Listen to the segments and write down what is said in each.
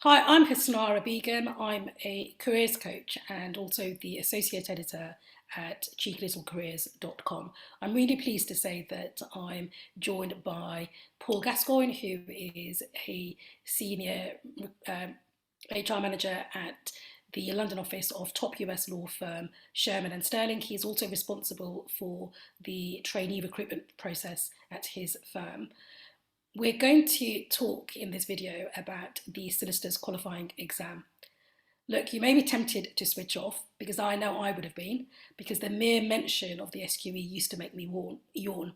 Hi, I'm Hasnara Begum. I'm a careers coach and also the associate editor at cheeklittlecareers.com. I'm really pleased to say that I'm joined by Paul Gascoigne, who is a senior um, HR manager at the London office of top US law firm Sherman and Sterling. He's also responsible for the trainee recruitment process at his firm. We're going to talk in this video about the Solicitors qualifying exam. Look, you may be tempted to switch off, because I know I would have been, because the mere mention of the SQE used to make me yawn.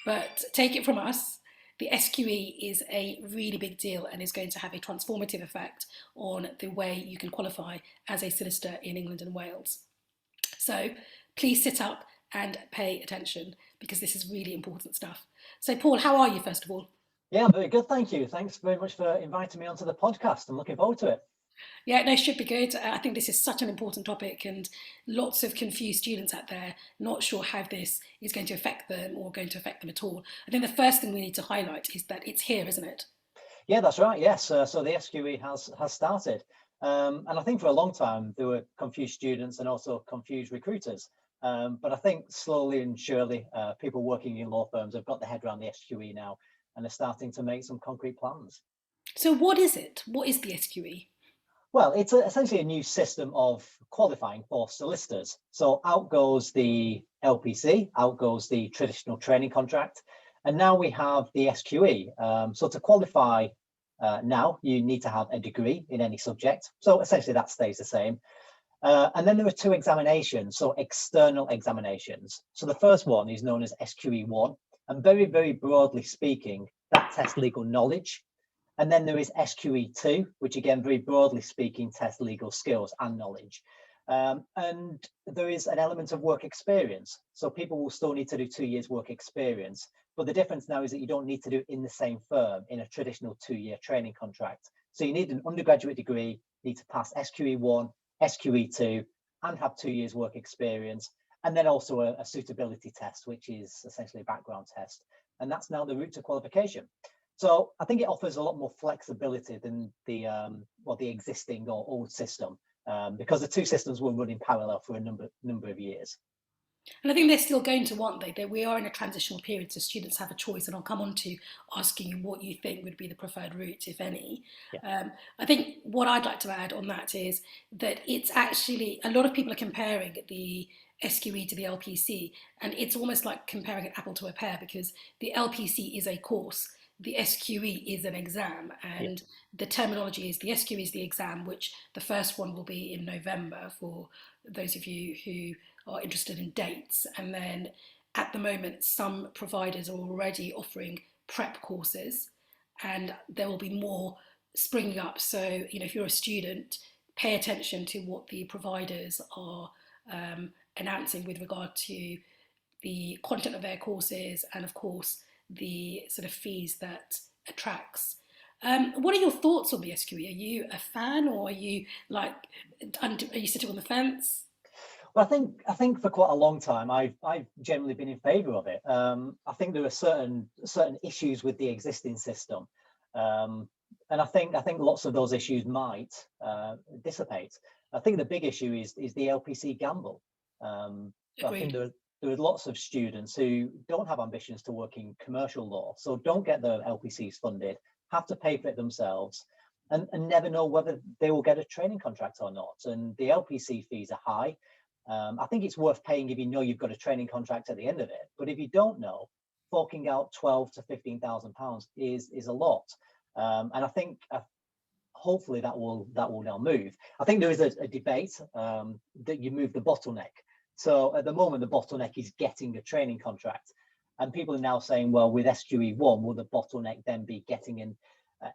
But take it from us, the SQE is a really big deal and is going to have a transformative effect on the way you can qualify as a solicitor in England and Wales. So please sit up and pay attention, because this is really important stuff. So Paul, how are you, first of all? Yeah, very good. Thank you. Thanks very much for inviting me onto the podcast. I'm looking forward to it. Yeah, no, should be good. I think this is such an important topic, and lots of confused students out there not sure how this is going to affect them or going to affect them at all. I think the first thing we need to highlight is that it's here, isn't it? Yeah, that's right. Yes. So the SQE has started. And I think for a long time there were confused students and also confused recruiters. But I think slowly and surely people working in law firms have got their head around the SQE now and are starting to make some concrete plans. So what is it? What is the SQE? Well, it's essentially a new system of qualifying for solicitors. So out goes the LPC, out goes the traditional training contract, and now we have the SQE. So to qualify now, you need to have a degree in any subject. So essentially that stays the same. And then there are two examinations, so external examinations. So the first one is known as SQE1, and very, very broadly speaking, that tests legal knowledge. And then there is SQE2, which again, very broadly speaking, tests legal skills and knowledge. And there is an element of work experience. So people will still need to do 2 years work experience. But the difference now is that you don't need to do it in the same firm in a traditional 2-year training contract. So you need an undergraduate degree, need to pass SQE1, SQE2, and have 2 years work experience. And then also a suitability test, which is essentially a background test. And that's now the route to qualification. So I think it offers a lot more flexibility than the existing or old system, because the two systems were running parallel for a number of years. And I think they're still going to, aren't they? That we are in a transitional period, so students have a choice. And I'll come on to asking you what you think would be the preferred route, if any. Yeah. I think what I'd like to add on that is that it's actually, a lot of people are comparing the SQE to the LPC, and it's almost like comparing an apple to a pear, because the LPC is a course, the SQE is an exam, and the terminology is the SQE is the exam, which the first one will be in November for those of you who are interested in dates. And then at the moment, some providers are already offering prep courses, and there will be more springing up. So, if you're a student, pay attention to what the providers are announcing with regard to the content of their courses and, of course, the sort of fees that attracts. What are your thoughts on the SQE? Are you a fan, or are you sitting on the fence? Well, I think for quite a long time I've generally been in favour of it. I think there are certain issues with the existing system, and I think lots of those issues might dissipate. I think the big issue is the LPC gamble. I think there are lots of students who don't have ambitions to work in commercial law, so don't get their LPCs funded, have to pay for it themselves, and never know whether they will get a training contract or not. And the LPC fees are high. I think it's worth paying if you know you've got a training contract at the end of it. But if you don't know, forking out £12,000 to £15,000 is a lot. And I think hopefully that will now move. I think there is a debate that you move the bottleneck. So at the moment, the bottleneck is getting a training contract. And people are now saying, well, with SQE1, will the bottleneck then be getting an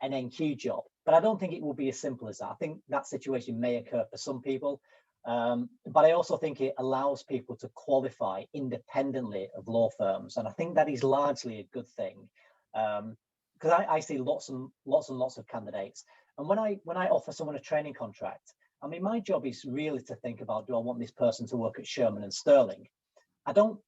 NQ job? But I don't think it will be as simple as that. I think that situation may occur for some people. But I also think it allows people to qualify independently of law firms. And I think that is largely a good thing. Because I see lots and lots of candidates. And when I offer someone a training contract, I mean, my job is really to think about, do I want this person to work at Sherman and Sterling?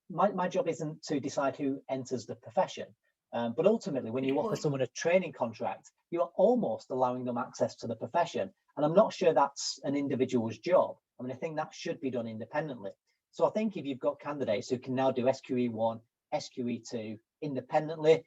My job isn't to decide who enters the profession. But ultimately, when Good you offer point. someone a training contract, you're almost allowing them access to the profession. And I'm not sure that's an individual's job. I mean, I think that should be done independently. So I think if you've got candidates who can now do SQE1, SQE2 independently,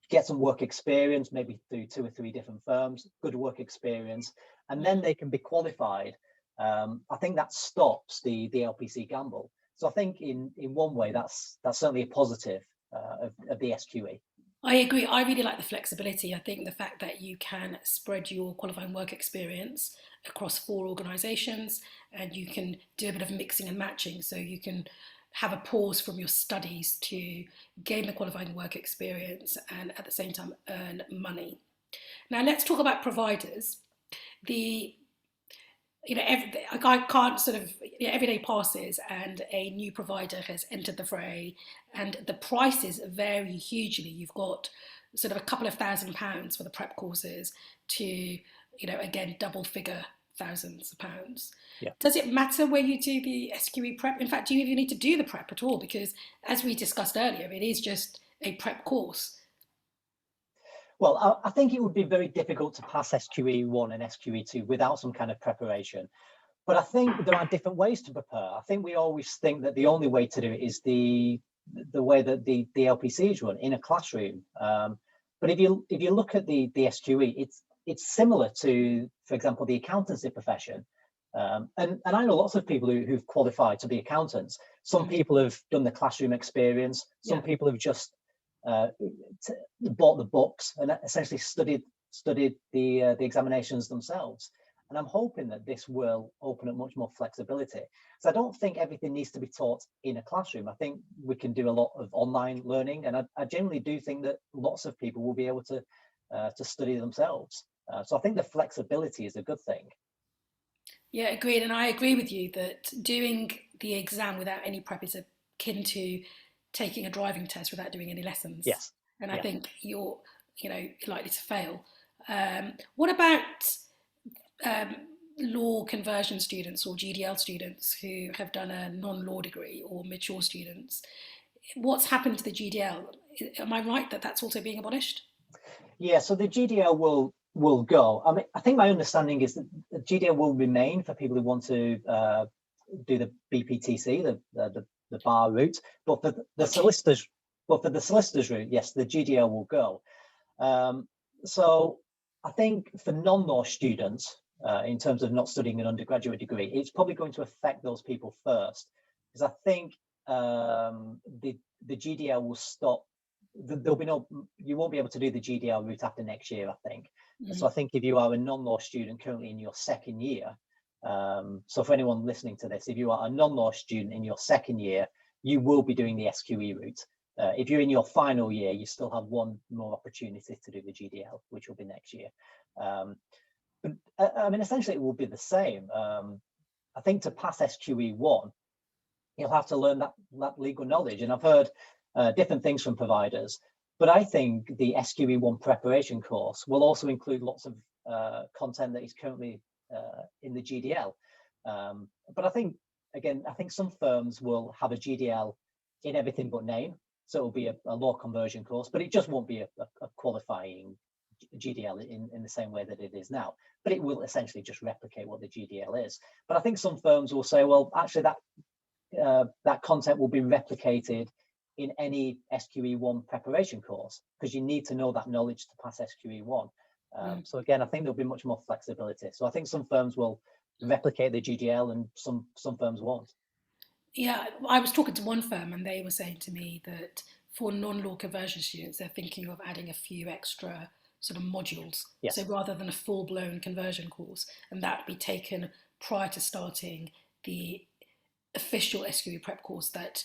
get some work experience, maybe through 2 or 3 different firms, good work experience, and then they can be qualified. I think that stops the LPC gamble. So I think in one way that's certainly a positive of the SQE. I agree. I really like the flexibility. I think the fact that you can spread your qualifying work experience across 4 organisations, and you can do a bit of mixing and matching. So you can have a pause from your studies to gain the qualifying work experience and at the same time earn money. Now let's talk about providers. The I can't sort of, every day passes and a new provider has entered the fray, and the prices vary hugely. You've got sort of a couple of £1,000 for the prep courses to, again, double figure thousands of pounds. Yeah. Does it matter where you do the SQE prep? In fact, do you even need to do the prep at all? Because as we discussed earlier, it is just a prep course. Well, I think it would be very difficult to pass SQE1 and SQE2 without some kind of preparation. But I think there are different ways to prepare. I think we always think that the only way to do it is the way that the LPC is run in a classroom. But if you look at the SQE, it's similar to, for example, the accountancy profession. And I know lots of people who've qualified to be accountants. Some people have done the classroom experience. Some people have just bought the books and essentially studied the examinations themselves. And I'm hoping that this will open up much more flexibility. So I don't think everything needs to be taught in a classroom. I think we can do a lot of online learning, and I generally do think that lots of people will be able to study themselves. So I think the flexibility is a good thing. Yeah, agreed. And I agree with you that doing the exam without any prep is akin to taking a driving test without doing any lessons. Yes. And I Yeah. think you're, likely to fail. What about um, law conversion students or GDL students who have done a non-law degree, or mature students? What's happened to the GDL? Am I right that that's also being abolished? Yeah. So the GDL will go. I mean, I think my understanding is that the GDL will remain for people who want to do the BPTC, the bar route, but for the solicitors, route, yes, the GDL will go. So I think for non-law students, in terms of not studying an undergraduate degree, it's probably going to affect those people first, because I think the GDL will stop. There'll be you won't be able to do the GDL route after next year, I think. So I think if you are a non-law student currently in your second year, so for anyone listening to this, if you are a non-law student in your second year, you will be doing the SQE route. If you're in your final year, you still have one more opportunity to do the GDL, which will be next year. But I mean, essentially, it will be the same. I think to pass SQE1, you'll have to learn that legal knowledge. And I've heard different things from providers, but I think the SQE1 preparation course will also include lots of content that is currently in the GDL. But I think, again, some firms will have a GDL in everything but name. So it'll be a law conversion course, but it just won't be a qualifying GDL in the same way that it is now. But it will essentially just replicate what the GDL is. But I think some firms will say, well, actually, that content will be replicated in any SQE1 preparation course, because you need to know that knowledge to pass SQE1. So again, I think there'll be much more flexibility. So I think some firms will replicate the GDL and some firms won't. Yeah, I was talking to one firm and they were saying to me that for non-law conversion students, they're thinking of adding a few extra sort of modules. So Yes. rather than a full-blown conversion course, and that be taken prior to starting the official SQE prep course that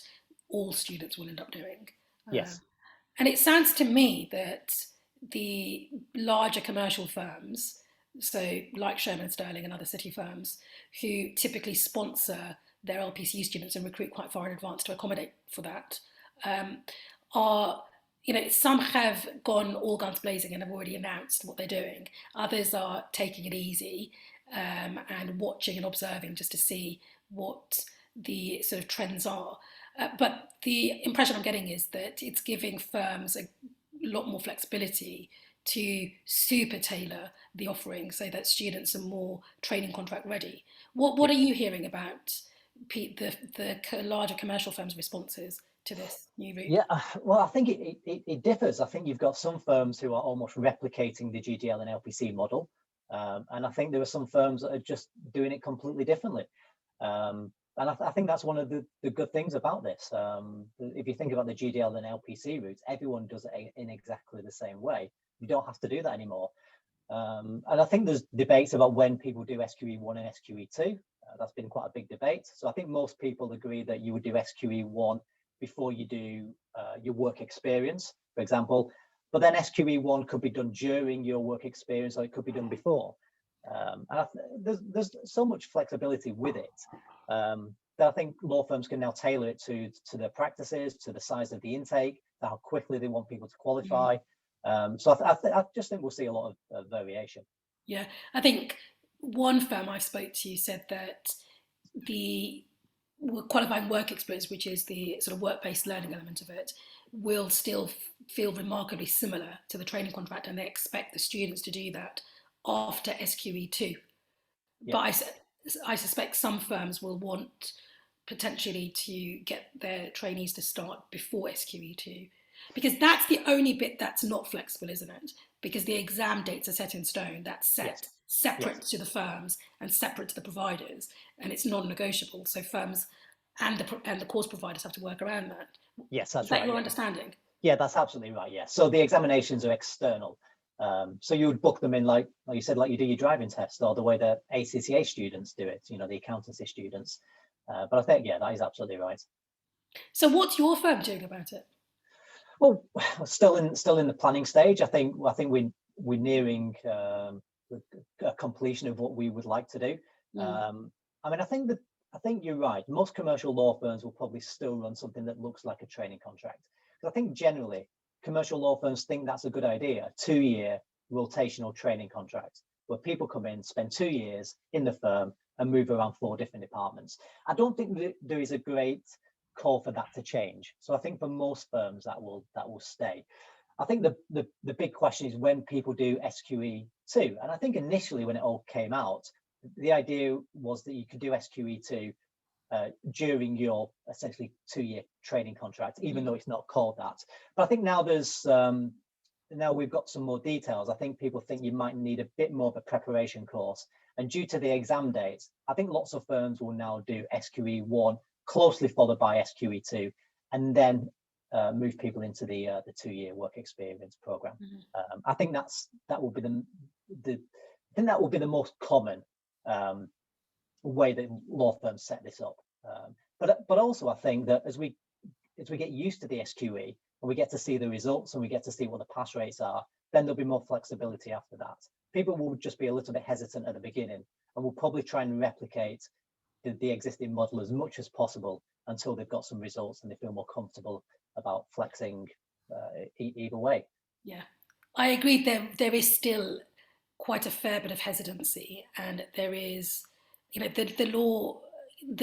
all students will end up doing. Yes. And it sounds to me that the larger commercial firms, so like Sherman Sterling and other city firms, who typically sponsor their LPC students and recruit quite far in advance to accommodate for that, are, some have gone all guns blazing and have already announced what they're doing. Others are taking it easy and watching and observing just to see what the sort of trends are. But the impression I'm getting is that it's giving firms lot more flexibility to super tailor the offering so that students are more training contract ready. What Yeah. are you hearing about the larger commercial firms' responses to this new route? Yeah, well, I think it differs. I think you've got some firms who are almost replicating the GDL and LPC model, and I think there are some firms that are just doing it completely differently. And I think that's one of the good things about this. If you think about the GDL and LPC routes, everyone does it in exactly the same way. You don't have to do that anymore. And I think there's debates about when people do SQE1 and SQE2. That's been quite a big debate. So I think most people agree that you would do SQE1 before you do your work experience, for example. But then SQE1 could be done during your work experience, or it could be done before. And there's so much flexibility with it that I think law firms can now tailor it to their practices, to the size of the intake, to how quickly they want people to Mm. qualify. So I just think we'll see a lot of variation. Yeah, I think one firm I spoke to said that the qualifying work experience, which is the sort of work-based learning element of it, will still feel remarkably similar to the training contract, and they expect the students to do that after SQE2. Yeah, But I suspect some firms will want potentially to get their trainees to start before SQE2, because that's the only bit that's not flexible, isn't it? Because the exam dates are set in stone, that's yes, set yes, separate to the firms and separate to the providers, and it's non-negotiable. So firms and the course providers have to work around that. yes, Is that's that right. your Yeah, understanding? yeah, that's absolutely right. Yeah. So the examinations are external. So you would book them in like you said, like you do your driving test, or the way that ACCA students do it, the accountancy students. But I think, yeah, that is absolutely right. So what's your firm doing about it? Well, still in the planning stage. I think we're nearing a completion of what we would like to do. Mm. Um, I mean, I think you're right. Most commercial law firms will probably still run something that looks like a training contract. Because I think generally commercial law firms think that's a good idea. 2-year rotational training contract where people come in, spend 2 years in the firm, and move around 4 different departments. I don't think that there is a great call for that to change. So I think for most firms that will stay. I think the big question is when people do SQE2. And I think initially when it all came out, the idea was that you could do SQE2 during your essentially 2-year training contract, even Mm. though it's not called that. But I think now we've got some more details. I think people think you might need a bit more of a preparation course. And due to the exam dates, I think lots of firms will now do SQE1, closely followed by SQE2, and then move people into the 2-year work experience program. Mm. I think that will be the I think that will be the most common way that law firms set this up. But also I think that as we get used to the SQE and we get to see the results and we get to see what the pass rates are, then there'll be more flexibility after that. People will just be a little bit hesitant at the beginning and will probably try and replicate the existing model as much as possible until they've got some results and they feel more comfortable about flexing either way. Yeah, I agree. There is still quite a fair bit of hesitancy, and there is, the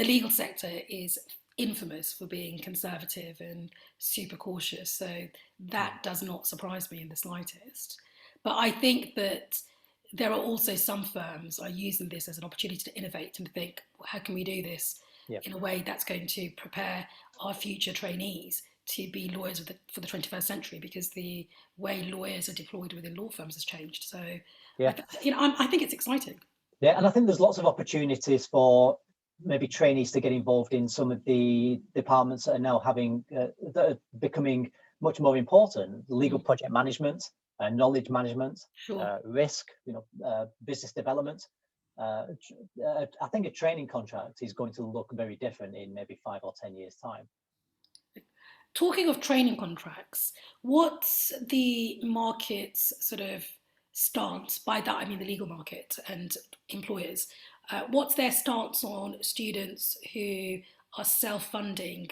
legal sector is infamous for being conservative and super cautious. So Mm. that does not surprise me in the slightest. But I think that there are also some firms are using this as an opportunity to innovate and to think, well, how can we do this Yeah. in a way that's going to prepare our future trainees to be lawyers for the 21st century, because the way lawyers are deployed within law firms has changed. So, Yeah. I think it's exciting. Yeah, and I think there's lots of opportunities for maybe trainees to get involved in some of the departments that are now that are becoming much more important: legal Mm, project management, knowledge management, sure. risk, business development. I think a training contract is going to look very different in maybe 5 or 10 years' time. Talking of training contracts, what's the market's sort of stance? By that, I mean the legal market and employers. What's their stance on students who are self-funding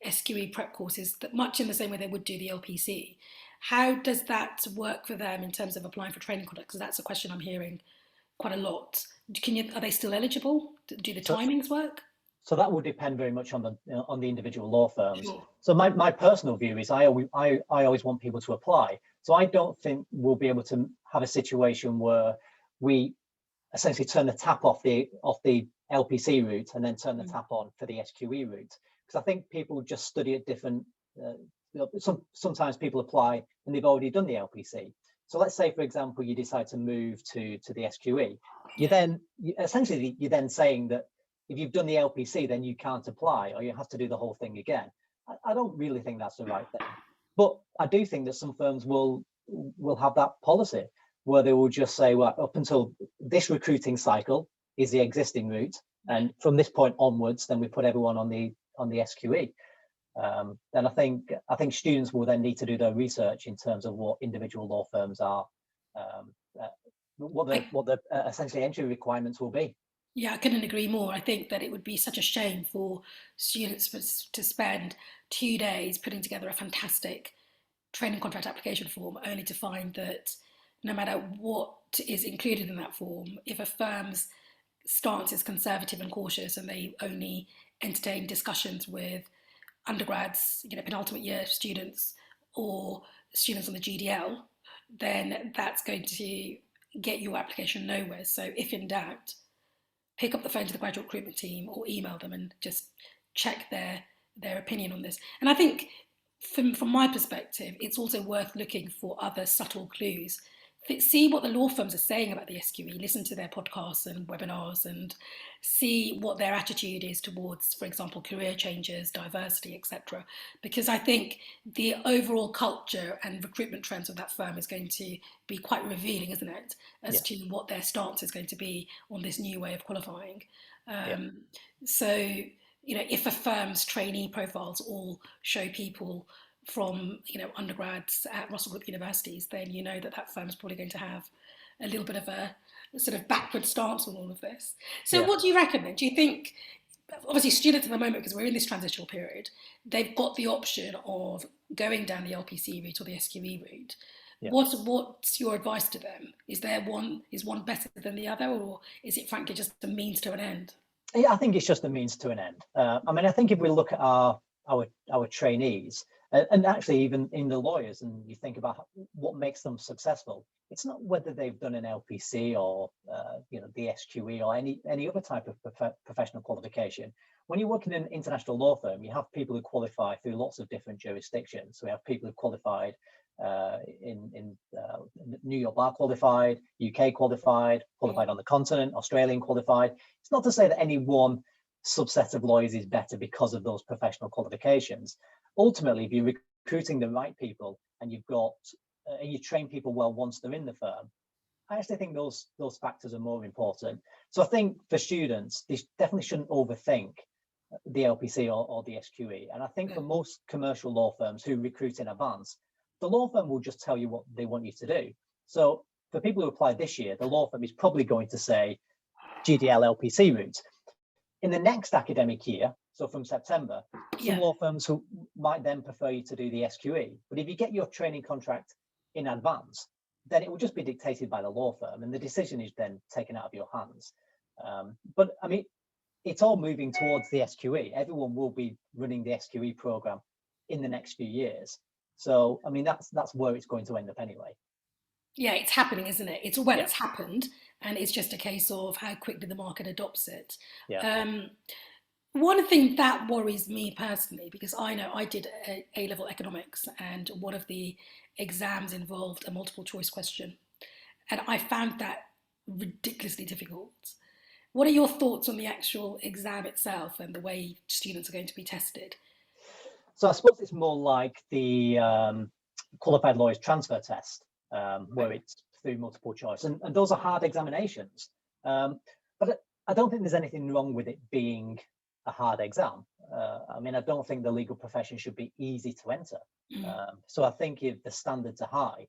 SQE prep courses, that much in the same way they would do the LPC? How does that work for them in terms of applying for training contracts? Because that's a question I'm hearing quite a lot. Are they still eligible? Do the So timings work? So that will depend very much on the individual law firms. Sure. So my personal view is I always want people to apply. So I don't think we'll be able to have a situation where we essentially turn the tap off the LPC route and then turn the tap on for the SQE route, because I think people just study at different. Sometimes people apply and they've already done the LPC. So let's say, for example, you decide to move to the SQE. Essentially you're then saying that if you've done the LPC, then you can't apply, or you have to do the whole thing again. I don't really think that's the right thing, but I do think that some firms will have that policy where they will just say, well, up until this recruiting cycle is the existing route, and from this point onwards, then we put everyone on the SQE. Then I think students will then need to do their research in terms of what individual law firms are, what the essentially entry requirements will be. Yeah, I couldn't agree more. I think that it would be such a shame for students to spend 2 days putting together a fantastic training contract application form only to find that no matter what is included in that form, if a firm's stance is conservative and cautious and they only entertain discussions with undergrads, penultimate year students or students on the GDL, then that's going to get your application nowhere. So if in doubt, pick up the phone to the graduate recruitment team or email them and just check their opinion on this. And I think from my perspective, it's also worth looking for other subtle clues. See what the law firms are saying about the SQE, listen to their podcasts and webinars and see what their attitude is towards, for example, career changes, diversity, etc. Because I think the overall culture and recruitment trends of that firm is going to be quite revealing, isn't it, as to what their stance is going to be on this new way of qualifying. So, if a firm's trainee profiles all show people from undergrads at Russell Group universities, then you know that firm is probably going to have a little bit of a sort of backward stance on all of this. So what do you recommend? Do you think, obviously students at the moment, because we're in this transitional period, they've got the option of going down the LPC route or the SQE route. What's your advice to them? Is one better than the other, or is it frankly just a means to an end? Yeah, I think it's just a means to an end. I mean, I think if we look at our trainees, and actually even in the lawyers, and you think about what makes them successful, it's not whether they've done an LPC or the SQE or any other type of professional qualification. When you work in an international law firm, you have people who qualify through lots of different jurisdictions. So we have people who qualified in New York bar qualified, UK qualified on the continent, Australian qualified. It's not to say that any one subset of lawyers is better because of those professional qualifications. Ultimately, if you're recruiting the right people and you train people well once they're in the firm, I actually think those factors are more important. So I think for students, they definitely shouldn't overthink the LPC or the SQE. And I think for most commercial law firms who recruit in advance, the law firm will just tell you what they want you to do. So for people who apply this year, the law firm is probably going to say GDL LPC route. In the next academic year, so from September, some law firms who might then prefer you to do the SQE. But if you get your training contract in advance, then it will just be dictated by the law firm and the decision is then taken out of your hands. But I mean, it's all moving towards the SQE. Everyone will be running the SQE program in the next few years. So, I mean, that's where it's going to end up anyway. Yeah, it's happening, isn't it? It's happened, and it's just a case of how quickly the market adopts it. One thing that worries me personally, because I know I did A-level economics, and one of the exams involved a multiple choice question, and I found that ridiculously difficult. What are your thoughts on the actual exam itself and the way students are going to be tested? So I suppose it's more like the qualified lawyers transfer test, where it's through multiple choice, and those are hard examinations. But I don't think there's anything wrong with it being a hard exam. I mean, I don't think the legal profession should be easy to enter. So I think if the standards are high,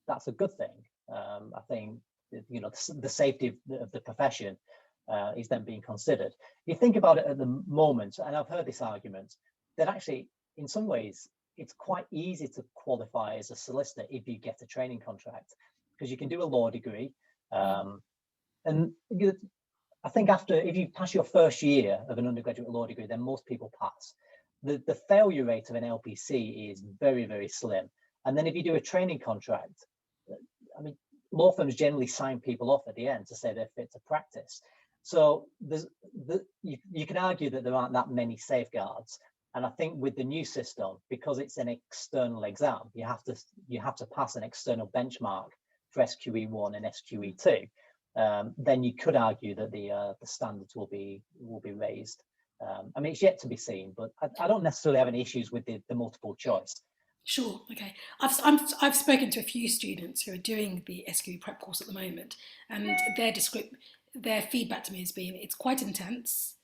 that's a good thing. I think the safety of the profession is then being considered. You think about it at the moment, and I've heard this argument that actually, in some ways, it's quite easy to qualify as a solicitor if you get a training contract, because you can do a law degree, and I think after, if you pass your first year of an undergraduate law degree, then most people pass. The failure rate of an LPC is very, very slim. And then if you do a training contract, I mean, law firms generally sign people off at the end to say they're fit to practice. So you can argue that there aren't that many safeguards. And I think with the new system, because it's an external exam, you have to pass an external benchmark for SQE1 and SQE2. Then you could argue that the standards will be raised. I mean, it's yet to be seen, but I don't necessarily have any issues with the multiple choice. Sure. Okay. I've spoken to a few students who are doing the SQE prep course at the moment, and their feedback to me has been it's quite intense,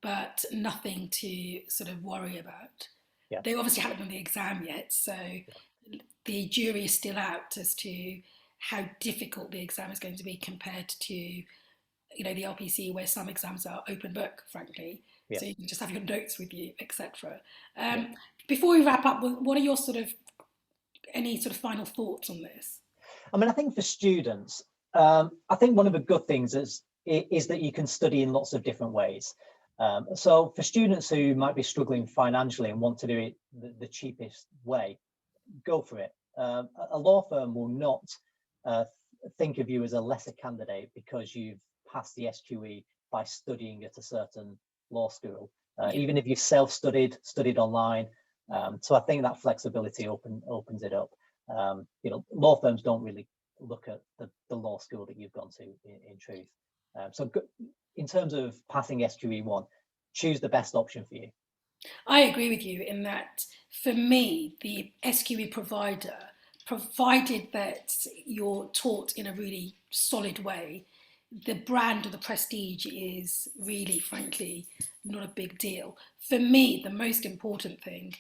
but nothing to sort of worry about. Yeah. They obviously haven't done the exam yet, so the jury is still out as to how difficult the exam is going to be compared to the LPC, where some exams are open book, frankly. Yeah. So you can just have your notes with you, etc. Yeah. Before we wrap up, what are your any sort of final thoughts on this? I mean, I think for students, I think one of the good things is that you can study in lots of different ways. So for students who might be struggling financially and want to do it the cheapest way, go for it. A law firm will not think of you as a lesser candidate because you've passed the SQE by studying at a certain law school, even if you've self-studied, studied online. So I think that flexibility opens it up. Law firms don't really look at the law school that you've gone to in truth. So in terms of passing SQE1, choose the best option for you. I agree with you in that for me, the SQE provider, provided that you're taught in a really solid way, the brand or the prestige is really, frankly, not a big deal. For me, the most important thing,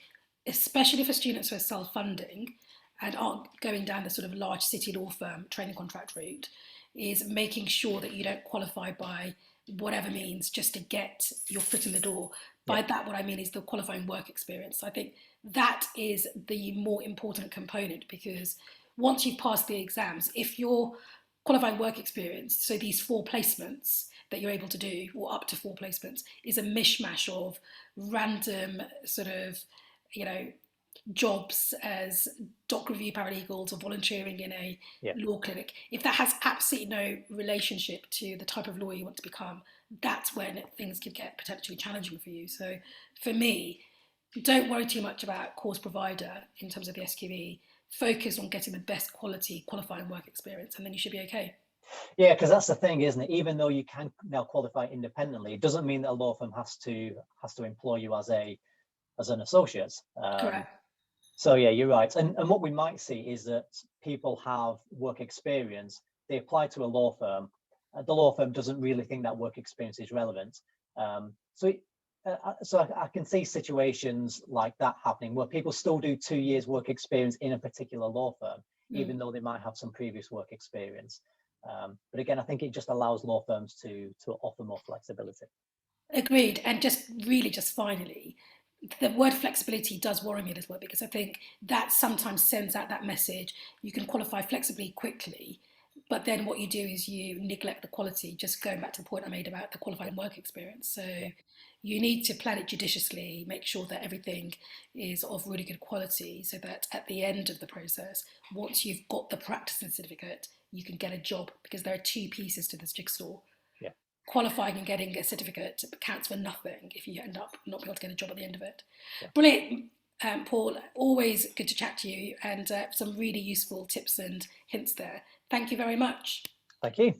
especially for students who are self-funding and aren't going down the sort of large city law firm training contract route, is making sure that you don't qualify by whatever means just to get your foot in the door. By that, what I mean is the qualifying work experience. I think that is the more important component, because once you've passed the exams, if your qualifying work experience, so these 4 placements that you're able to do, or up to 4 placements, is a mishmash of random sort of, jobs as doc review paralegals or volunteering in a law clinic, if that has absolutely no relationship to the type of lawyer you want to become, that's when things could get potentially challenging for you. So for me, don't worry too much about course provider in terms of the SQE. Focus on getting the best quality qualifying work experience, and then you should be okay. Yeah, because that's the thing, isn't it? Even though you can now qualify independently, it doesn't mean that a law firm has to employ you as an associate. Correct. So yeah, you're right. And what we might see is that people have work experience, they apply to a law firm, the law firm doesn't really think that work experience is relevant. So I can see situations like that happening where people still do 2 years work experience in a particular law firm, even though they might have some previous work experience. But again, I think it just allows law firms to offer more flexibility. Agreed. And just finally, the word flexibility does worry me a little bit, because I think that sometimes sends out that message you can qualify flexibly quickly, but then what you do is you neglect the quality, just going back to the point I made about the qualifying work experience. So you need to plan it judiciously, make sure that everything is of really good quality, so that at the end of the process, once you've got the practicing certificate, you can get a job, because there are 2 pieces to this jigsaw. Yeah. Qualifying and getting a certificate counts for nothing if you end up not being able to get a job at the end of it. Yeah. Brilliant. Paul, always good to chat to you, and some really useful tips and hints there. Thank you very much. Thank you.